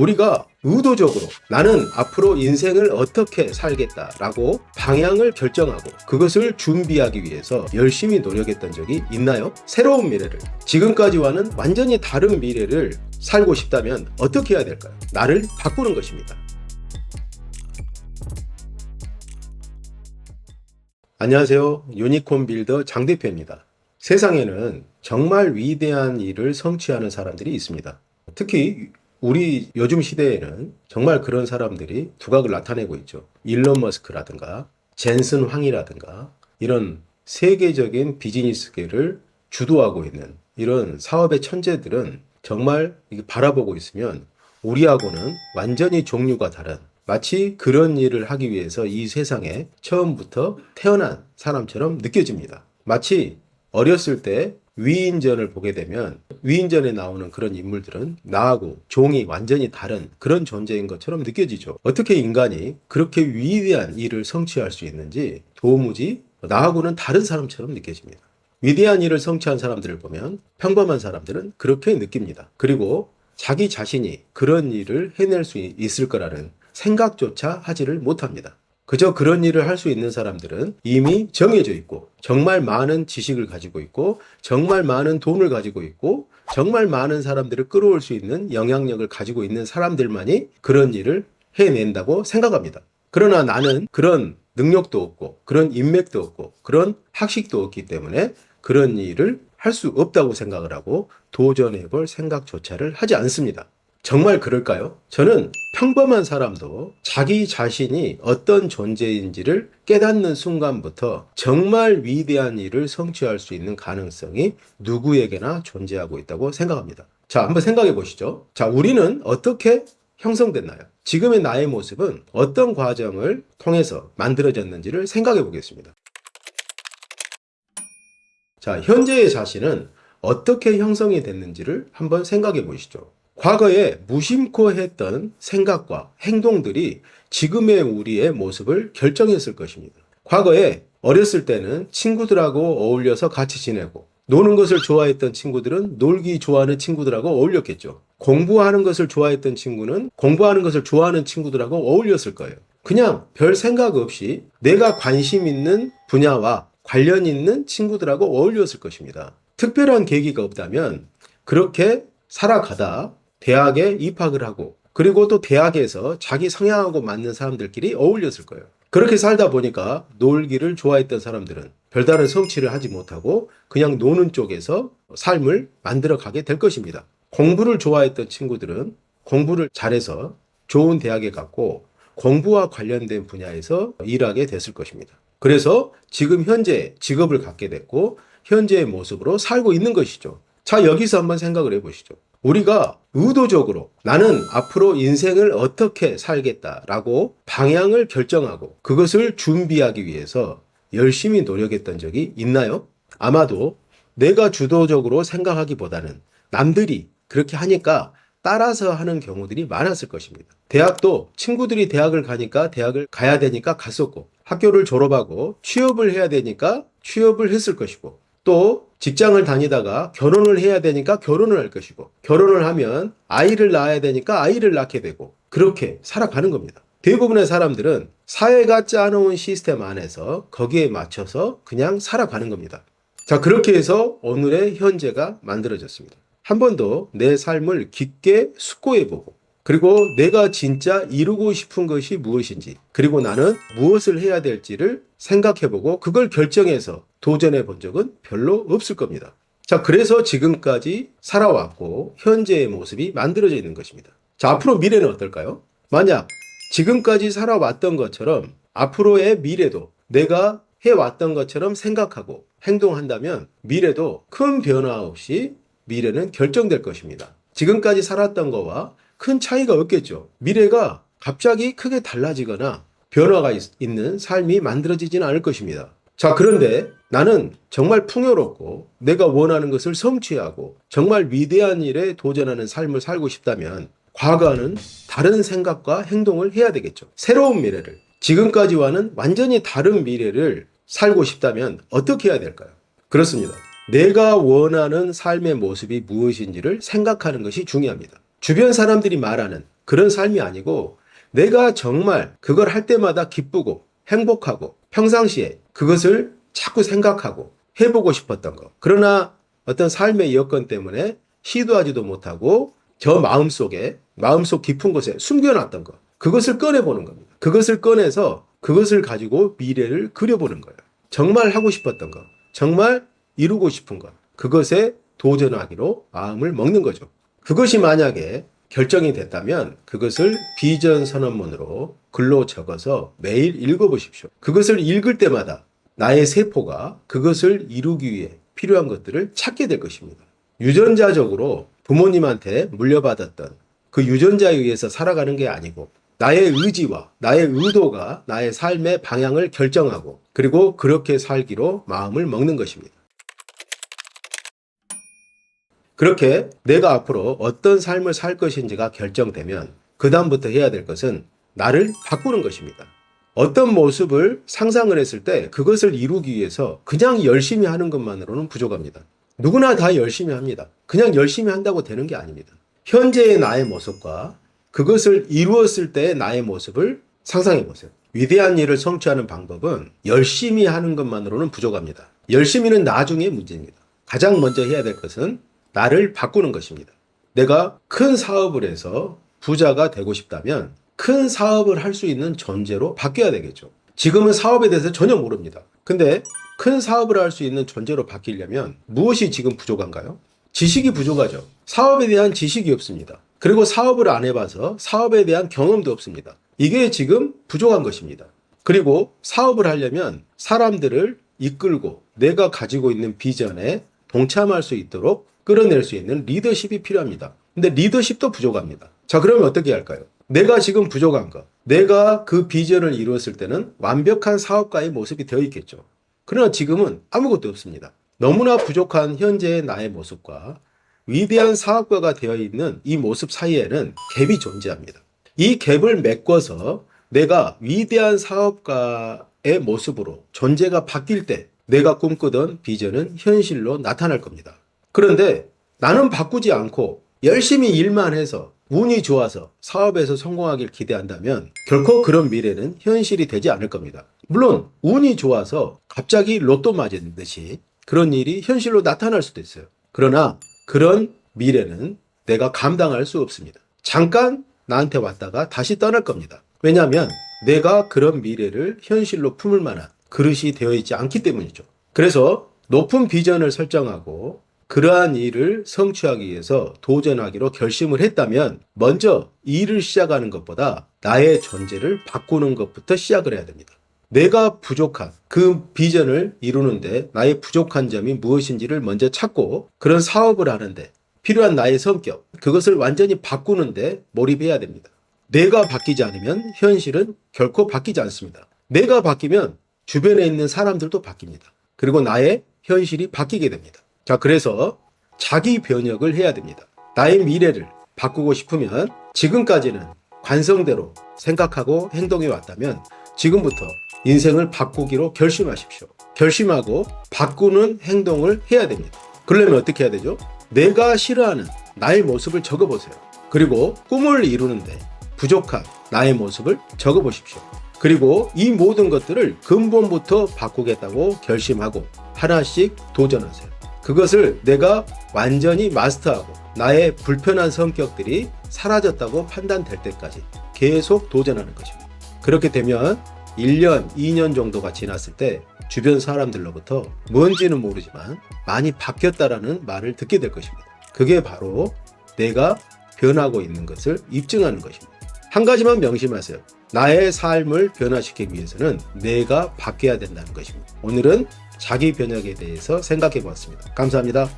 우리가 의도적으로 나는 앞으로 인생을 어떻게 살겠다라고 방향을 결정하고 그것을 준비하기 위해서 열심히 노력했던 적이 있나요? 새로운 미래를, 지금까지와는 완전히 다른 미래를 살고 싶다면 어떻게 해야 될까요? 나를 바꾸는 것입니다. 안녕하세요. 유니콘 빌더 장 대표입니다. 세상에는 정말 위대한 일을 성취하는 사람들이 있습니다. 특히 우리 요즘 시대에는 정말 그런 사람들이 두각을 나타내고 있죠. 일론 머스크라든가 젠슨 황이라든가 이런 세계적인 비즈니스계를 주도하고 있는 이런 사업의 천재들은 정말 바라보고 있으면 우리하고는 완전히 종류가 다른, 마치 그런 일을 하기 위해서 이 세상에 처음부터 태어난 사람처럼 느껴집니다. 마치 어렸을 때 위인전을 보게 되면 위인전에 나오는 그런 인물들은 나하고 종이 완전히 다른 그런 존재인 것처럼 느껴지죠. 어떻게 인간이 그렇게 위대한 일을 성취할 수 있는지 도무지 나하고는 다른 사람처럼 느껴집니다. 위대한 일을 성취한 사람들을 보면 평범한 사람들은 그렇게 느낍니다. 그리고 자기 자신이 그런 일을 해낼 수 있을 거라는 생각조차 하지를 못합니다. 그저 그런 일을 할 수 있는 사람들은 이미 정해져 있고 정말 많은 지식을 가지고 있고 정말 많은 돈을 가지고 있고 정말 많은 사람들을 끌어올 수 있는 영향력을 가지고 있는 사람들만이 그런 일을 해낸다고 생각합니다. 그러나 나는 그런 능력도 없고 그런 인맥도 없고 그런 학식도 없기 때문에 그런 일을 할 수 없다고 생각을 하고 도전해 볼 생각조차를 하지 않습니다. 정말 그럴까요? 저는 평범한 사람도 자기 자신이 어떤 존재인지를 깨닫는 순간부터 정말 위대한 일을 성취할 수 있는 가능성이 누구에게나 존재하고 있다고 생각합니다. 자, 한번 생각해 보시죠. 자, 우리는 어떻게 형성됐나요? 지금의 나의 모습은 어떤 과정을 통해서 만들어졌는지를 생각해 보겠습니다. 자, 현재의 자신은 어떻게 형성이 됐는지를 한번 생각해 보시죠. 과거에 무심코 했던 생각과 행동들이 지금의 우리의 모습을 결정했을 것입니다. 과거에 어렸을 때는 친구들하고 어울려서 같이 지내고 노는 것을 좋아했던 친구들은 놀기 좋아하는 친구들하고 어울렸겠죠. 공부하는 것을 좋아했던 친구는 공부하는 것을 좋아하는 친구들하고 어울렸을 거예요. 그냥 별 생각 없이 내가 관심 있는 분야와 관련 있는 친구들하고 어울렸을 것입니다. 특별한 계기가 없다면 그렇게 살아가다 대학에 입학을 하고 그리고 또 대학에서 자기 성향하고 맞는 사람들끼리 어울렸을 거예요. 그렇게 살다 보니까 놀기를 좋아했던 사람들은 별다른 성취를 하지 못하고 그냥 노는 쪽에서 삶을 만들어 가게 될 것입니다. 공부를 좋아했던 친구들은 공부를 잘해서 좋은 대학에 갔고 공부와 관련된 분야에서 일하게 됐을 것입니다. 그래서 지금 현재 직업을 갖게 됐고 현재의 모습으로 살고 있는 것이죠. 자, 여기서 한번 생각을 해보시죠. 우리가 의도적으로 나는 앞으로 인생을 어떻게 살겠다라고 방향을 결정하고 그것을 준비하기 위해서 열심히 노력했던 적이 있나요? 아마도 내가 주도적으로 생각하기보다는 남들이 그렇게 하니까 따라서 하는 경우들이 많았을 것입니다. 대학도 친구들이 대학을 가니까 대학을 가야 되니까 갔었고 학교를 졸업하고 취업을 해야 되니까 취업을 했을 것이고 또 직장을 다니다가 결혼을 해야 되니까 결혼을 할 것이고 결혼을 하면 아이를 낳아야 되니까 아이를 낳게 되고 그렇게 살아가는 겁니다. 대부분의 사람들은 사회가 짜놓은 시스템 안에서 거기에 맞춰서 그냥 살아가는 겁니다. 자, 그렇게 해서 오늘의 현재가 만들어졌습니다. 한 번 더 내 삶을 깊게 숙고해보고 그리고 내가 진짜 이루고 싶은 것이 무엇인지 그리고 나는 무엇을 해야 될지를 생각해보고 그걸 결정해서 도전해 본 적은 별로 없을 겁니다. 자, 그래서 지금까지 살아왔고 현재의 모습이 만들어져 있는 것입니다. 자, 앞으로 미래는 어떨까요? 만약 지금까지 살아왔던 것처럼 앞으로의 미래도 내가 해왔던 것처럼 생각하고 행동한다면 미래도 큰 변화 없이 미래는 결정될 것입니다. 지금까지 살았던 거와 큰 차이가 없겠죠. 미래가 갑자기 크게 달라지거나 변화가 있는 삶이 만들어지지는 않을 것입니다. 자, 그런데 나는 정말 풍요롭고 내가 원하는 것을 성취하고 정말 위대한 일에 도전하는 삶을 살고 싶다면 과거와는 다른 생각과 행동을 해야 되겠죠. 새로운 미래를, 지금까지와는 완전히 다른 미래를 살고 싶다면 어떻게 해야 될까요? 그렇습니다. 내가 원하는 삶의 모습이 무엇인지를 생각하는 것이 중요합니다. 주변 사람들이 말하는 그런 삶이 아니고 내가 정말 그걸 할 때마다 기쁘고 행복하고 평상시에 그것을 자꾸 생각하고 해보고 싶었던 거. 그러나 어떤 삶의 여건 때문에 시도하지도 못하고 저 마음속 깊은 곳에 숨겨놨던 거. 그것을 꺼내보는 겁니다. 그것을 꺼내서 그것을 가지고 미래를 그려보는 거예요. 정말 하고 싶었던 거. 정말 이루고 싶은 것. 그것에 도전하기로 마음을 먹는 거죠. 그것이 만약에 결정이 됐다면 그것을 비전 선언문으로 글로 적어서 매일 읽어보십시오. 그것을 읽을 때마다 나의 세포가 그것을 이루기 위해 필요한 것들을 찾게 될 것입니다. 유전자적으로 부모님한테 물려받았던 그 유전자에 의해서 살아가는 게 아니고 나의 의지와 나의 의도가 나의 삶의 방향을 결정하고 그리고 그렇게 살기로 마음을 먹는 것입니다. 그렇게 내가 앞으로 어떤 삶을 살 것인지가 결정되면 그 다음부터 해야 될 것은 나를 바꾸는 것입니다. 어떤 모습을 상상을 했을 때 그것을 이루기 위해서 그냥 열심히 하는 것만으로는 부족합니다. 누구나 다 열심히 합니다. 그냥 열심히 한다고 되는 게 아닙니다. 현재의 나의 모습과 그것을 이루었을 때의 나의 모습을 상상해 보세요. 위대한 일을 성취하는 방법은 열심히 하는 것만으로는 부족합니다. 열심히는 나중의 문제입니다. 가장 먼저 해야 될 것은 나를 바꾸는 것입니다. 내가 큰 사업을 해서 부자가 되고 싶다면 큰 사업을 할 수 있는 존재로 바뀌어야 되겠죠. 지금은 사업에 대해서 전혀 모릅니다. 근데 큰 사업을 할 수 있는 존재로 바뀌려면 무엇이 지금 부족한가요? 지식이 부족하죠. 사업에 대한 지식이 없습니다. 그리고 사업을 안 해봐서 사업에 대한 경험도 없습니다. 이게 지금 부족한 것입니다. 그리고 사업을 하려면 사람들을 이끌고 내가 가지고 있는 비전에 동참할 수 있도록 끌어낼 수 있는 리더십이 필요합니다. 근데 리더십도 부족합니다. 자, 그러면 어떻게 할까요? 내가 지금 부족한 것, 내가 그 비전을 이루었을 때는 완벽한 사업가의 모습이 되어 있겠죠. 그러나 지금은 아무것도 없습니다. 너무나 부족한 현재의 나의 모습과 위대한 사업가가 되어 있는 이 모습 사이에는 갭이 존재합니다. 이 갭을 메꿔서 내가 위대한 사업가의 모습으로 존재가 바뀔 때 내가 꿈꾸던 비전은 현실로 나타날 겁니다. 그런데 나는 바꾸지 않고 열심히 일만 해서 운이 좋아서 사업에서 성공하길 기대한다면 결코 그런 미래는 현실이 되지 않을 겁니다. 물론 운이 좋아서 갑자기 로또 맞은 듯이 그런 일이 현실로 나타날 수도 있어요. 그러나 그런 미래는 내가 감당할 수 없습니다. 잠깐 나한테 왔다가 다시 떠날 겁니다. 왜냐하면 내가 그런 미래를 현실로 품을 만한 그릇이 되어 있지 않기 때문이죠. 그래서 높은 비전을 설정하고 그러한 일을 성취하기 위해서 도전하기로 결심을 했다면 먼저 일을 시작하는 것보다 나의 존재를 바꾸는 것부터 시작을 해야 됩니다. 내가 부족한 그 비전을 이루는데 나의 부족한 점이 무엇인지를 먼저 찾고 그런 사업을 하는데 필요한 나의 성격, 그것을 완전히 바꾸는데 몰입해야 됩니다. 내가 바뀌지 않으면 현실은 결코 바뀌지 않습니다. 내가 바뀌면 주변에 있는 사람들도 바뀝니다. 그리고 나의 현실이 바뀌게 됩니다. 자, 그래서 자기 변혁을 해야 됩니다. 나의 미래를 바꾸고 싶으면 지금까지는 관성대로 생각하고 행동해 왔다면 지금부터 인생을 바꾸기로 결심하십시오. 결심하고 바꾸는 행동을 해야 됩니다. 그러려면 어떻게 해야 되죠? 내가 싫어하는 나의 모습을 적어보세요. 그리고 꿈을 이루는데 부족한 나의 모습을 적어보십시오. 그리고 이 모든 것들을 근본부터 바꾸겠다고 결심하고 하나씩 도전하세요. 그것을 내가 완전히 마스터하고 나의 불편한 성격들이 사라졌다고 판단될 때까지 계속 도전하는 것입니다. 그렇게 되면 1년, 2년 정도가 지났을 때 주변 사람들로부터 뭔지는 모르지만 많이 바뀌었다라는 말을 듣게 될 것입니다. 그게 바로 내가 변하고 있는 것을 입증하는 것입니다. 한 가지만 명심하세요. 나의 삶을 변화시키기 위해서는 내가 바뀌어야 된다는 것입니다. 오늘은 자기 변혁에 대해서 생각해 보았습니다. 감사합니다.